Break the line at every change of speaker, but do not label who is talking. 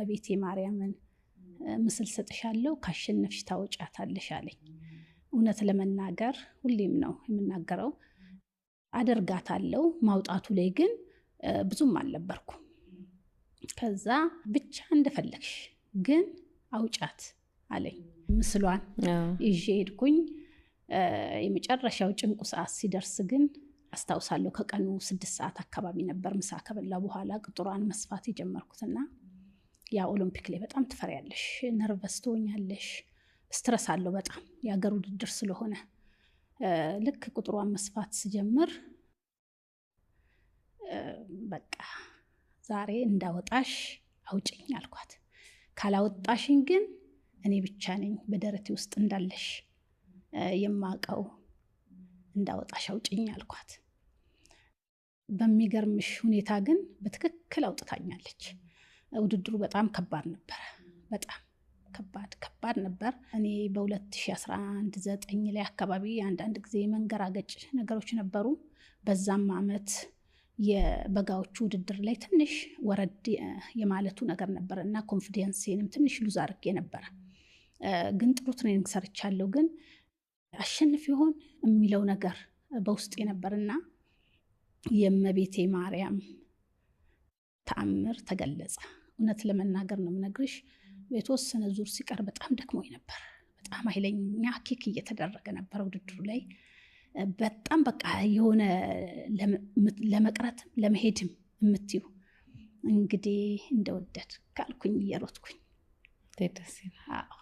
የእመቤቴ ማርያምን ምስል ሰጥሻለሁ ካሸነፍሽ ታወጫታለሽ አለኝ። እውነት ለመናገር ሁሌም ነው የምናገረው አደርጋታለሁ። ማውጣቱ ላይ ግን ብዙም አልነበርኩም። ከዛ ብቻ እንደፈለግሽ ግን አውጫት አለኝ። ምስሏን ይዤ ሄድኩኝ። የመጨረሻው ጭንቁ ሰዓት ሲደርስ ግን አስታውሳለሁ ከቀኑ 6 ሰዓት አካባቢ ነበር ምሳ ከበላ በኋላ ቅጥሯን መስፋት የጀመርኩትና ያ ኦሎምፒክ ላይ በጣም ትፈሪያለሽ፣ ነርቨስ ትሆኛለሽ፣ ስትረስ አለው በጣም የሀገር ውድድር ስለሆነ። ልክ ቁጥሯን መስፋት ስጀምር በቃ ዛሬ እንዳወጣሽ አውጭኝ አልኳት። ካላወጣሽኝ ግን እኔ ብቻ ነኝ በደረቴ ውስጥ እንዳለሽ የማቀው፣ እንዳወጣሽ አውጭኝ አልኳት። በሚገርምሽ ሁኔታ ግን በትክክል አውጥታኛለች። ውድድሩ በጣም ከባድ ነበር። በጣም ከባድ ነበር። እኔ በ2011 9 ላይ አካባቢ አንዳንድ ጊዜ መንገራገጭ ነገሮች ነበሩ። በዛም አመት የበጋዎቹ ውድድር ላይ ትንሽ ወረድ የማለቱ ነገር ነበር እና ኮንፊደንስንም ትንሽ ሉዝ አድርጌ ነበር። ግን ጥሩ ትሬኒንግ ሰርቻለሁ። ግን አሸንፍ ይሆን የሚለው ነገር በውስጤ ነበርና የእመቤቴ ማርያም ተአምር ተገለጸ። እውነት ለመናገር ነው የምነግርሽ፣ የተወሰነ ዙር ሲቀር በጣም ደክሞኝ ነበር። በጣም ኃይለኛ ኪክ እየተደረገ ነበር ውድድሩ ላይ። በጣም በቃ የሆነ ለመቅረትም ለመሄድም የምትዩ እንግዲህ እንደወደድ ካልኩኝ እየሮጥኩኝ
ደስ ይላል።